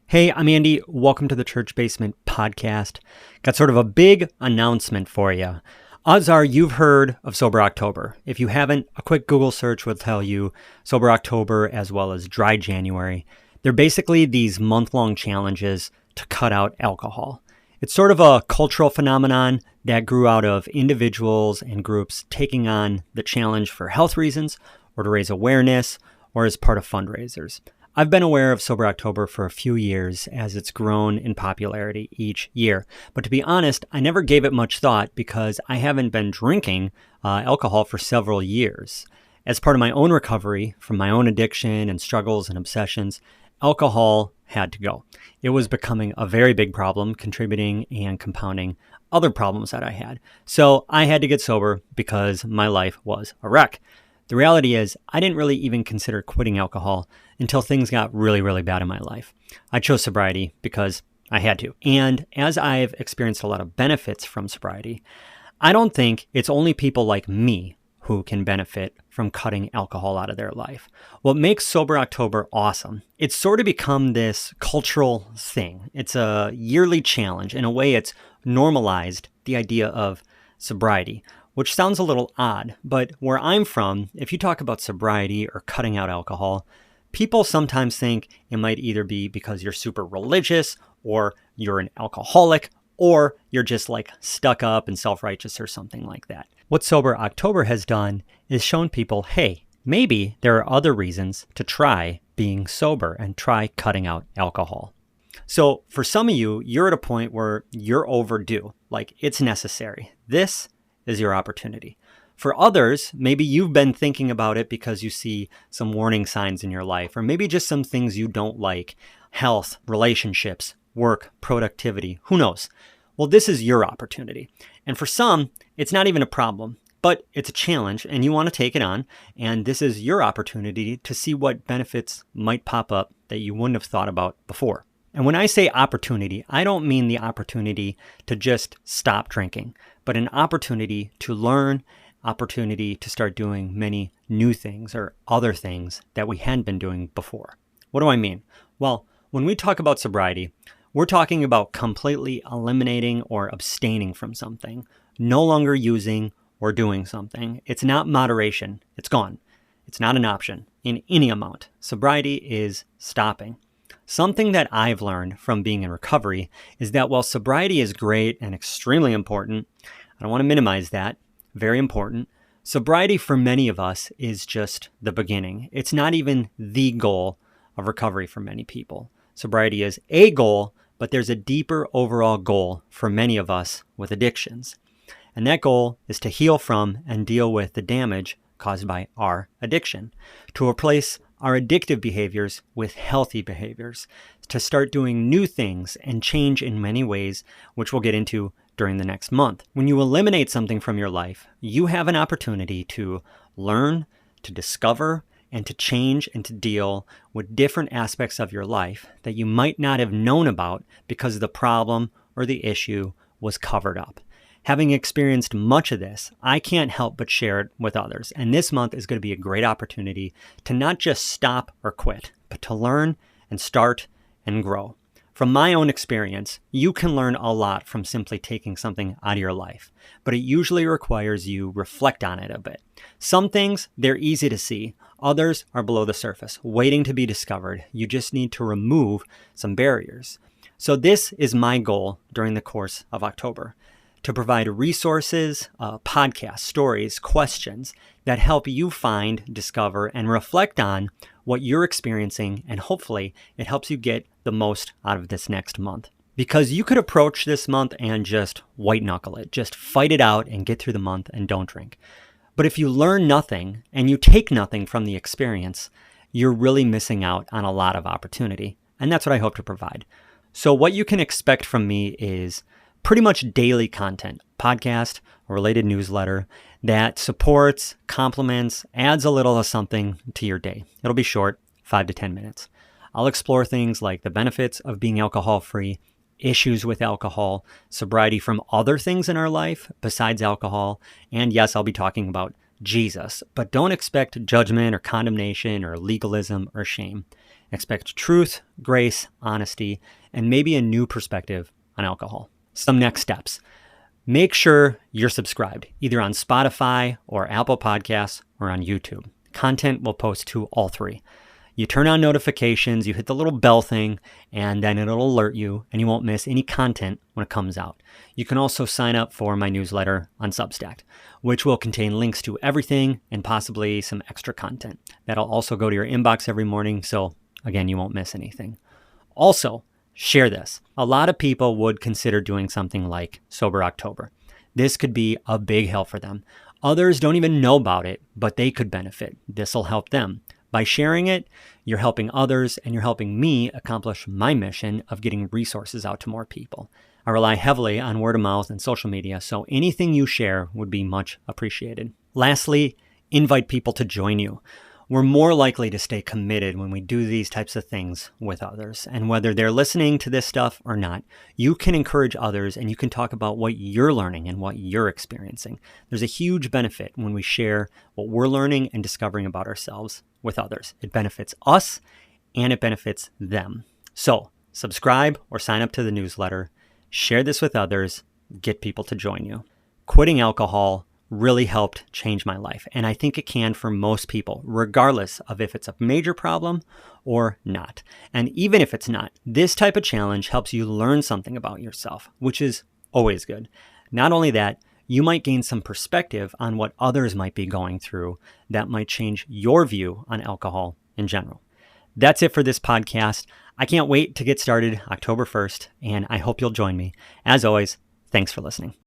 Hey, I'm Andy. Welcome to the Church Basement Podcast. Got sort of a big announcement for you. Odds are you've heard of Sober October. If you haven't, a quick Google search will tell you Sober October as well as Dry January. They're basically these month-long challenges to cut out alcohol. It's sort of a cultural phenomenon that grew out of individuals and groups taking on the challenge for health reasons or to raise awareness or as part of fundraisers. I've been aware of Sober October for a few years as it's grown in popularity each year. But to be honest, I never gave it much thought because I haven't been drinking alcohol for several years. As part of my own recovery from my own addiction and struggles and obsessions, alcohol had to go. It was becoming a very big problem, contributing and compounding other problems that I had. So I had to get sober because my life was a wreck. The reality is, I didn't really even consider quitting alcohol until things got really, really bad in my life. I chose sobriety because I had to. And as I've experienced a lot of benefits from sobriety, I don't think it's only people like me who can benefit from cutting alcohol out of their life. What makes Sober October awesome, it's sort of become this cultural thing. It's a yearly challenge. In a way, it's normalized the idea of sobriety, which sounds a little odd, but where I'm from, if you talk about sobriety or cutting out alcohol, people sometimes think it might either be because you're super religious or you're an alcoholic or you're just like stuck up and self-righteous or something like that. What Sober October has done is shown people, hey, maybe there are other reasons to try being sober and try cutting out alcohol. So for some of you, you're at a point where you're overdue, like it's necessary. This is your opportunity. For others, maybe you've been thinking about it because you see some warning signs in your life, or maybe just some things you don't like, health, relationships, work, productivity, who knows? Well, this is your opportunity. And for some, it's not even a problem, but it's a challenge and you want to take it on. And this is your opportunity to see what benefits might pop up that you wouldn't have thought about before. And when I say opportunity, I don't mean the opportunity to just stop drinking, but an opportunity to learn, opportunity to start doing many new things or other things that we hadn't been doing before. What do I mean? Well, when we talk about sobriety, we're talking about completely eliminating or abstaining from something, no longer using or doing something. It's not moderation. It's gone. It's not an option in any amount. Sobriety is stopping. Something that I've learned from being in recovery is that while sobriety is great and extremely important, I don't want to minimize that, very important, sobriety for many of us is just the beginning. It's not even the goal of recovery for many people. Sobriety is a goal, but there's a deeper overall goal for many of us with addictions. And that goal is to heal from and deal with the damage caused by our addiction, to replace our addictive behaviors with healthy behaviors, to start doing new things and change in many ways, which we'll get into during the next month. When you eliminate something from your life, you have an opportunity to learn, to discover, and to change and to deal with different aspects of your life that you might not have known about because the problem or the issue was covered up. Having experienced much of this, I can't help but share it with others. And this month is going to be a great opportunity to not just stop or quit, but to learn and start and grow. From my own experience, you can learn a lot from simply taking something out of your life, but it usually requires you reflect on it a bit. Some things, they're easy to see. Others are below the surface, waiting to be discovered. You just need to remove some barriers. So this is my goal during the course of October, to provide resources, podcasts, stories, questions that help you find, discover, and reflect on what you're experiencing, and hopefully it helps you get the most out of this next month. Because you could approach this month and just white knuckle it, just fight it out and get through the month and don't drink. But if you learn nothing and you take nothing from the experience, you're really missing out on a lot of opportunity. And that's what I hope to provide. So what you can expect from me is pretty much daily content, podcast, or related newsletter that supports, complements, adds a little of something to your day. It'll be short, 5 to 10 minutes. I'll explore things like the benefits of being alcohol-free, issues with alcohol, sobriety from other things in our life besides alcohol, and yes, I'll be talking about Jesus, but don't expect judgment or condemnation or legalism or shame. Expect truth, grace, honesty, and maybe a new perspective on alcohol. Some next steps. Make sure you're subscribed, either on Spotify or Apple Podcasts or on YouTube. Content will post to all three. You turn on notifications, you hit the little bell thing, and then it'll alert you, and you won't miss any content when it comes out. You can also sign up for my newsletter on Substack, which will contain links to everything and possibly some extra content. That'll also go to your inbox every morning, so again, you won't miss anything. Also, share this. A lot of people would consider doing something like Sober October. This could be a big help for them. Others don't even know about it, but they could benefit. This will help them. By sharing it, you're helping others and you're helping me accomplish my mission of getting resources out to more people. I rely heavily on word of mouth and social media, so anything you share would be much appreciated. Lastly, invite people to join you. We're more likely to stay committed when we do these types of things with others. And whether they're listening to this stuff or not, you can encourage others and you can talk about what you're learning and what you're experiencing. There's a huge benefit when we share what we're learning and discovering about ourselves with others. It benefits us and it benefits them. So subscribe or sign up to the newsletter, share this with others, get people to join you. Quitting alcohol really helped change my life. And I think it can for most people, regardless of if it's a major problem or not. And even if it's not, this type of challenge helps you learn something about yourself, which is always good. Not only that, you might gain some perspective on what others might be going through that might change your view on alcohol in general. That's it for this podcast. I can't wait to get started October 1st, and I hope you'll join me. As always, thanks for listening.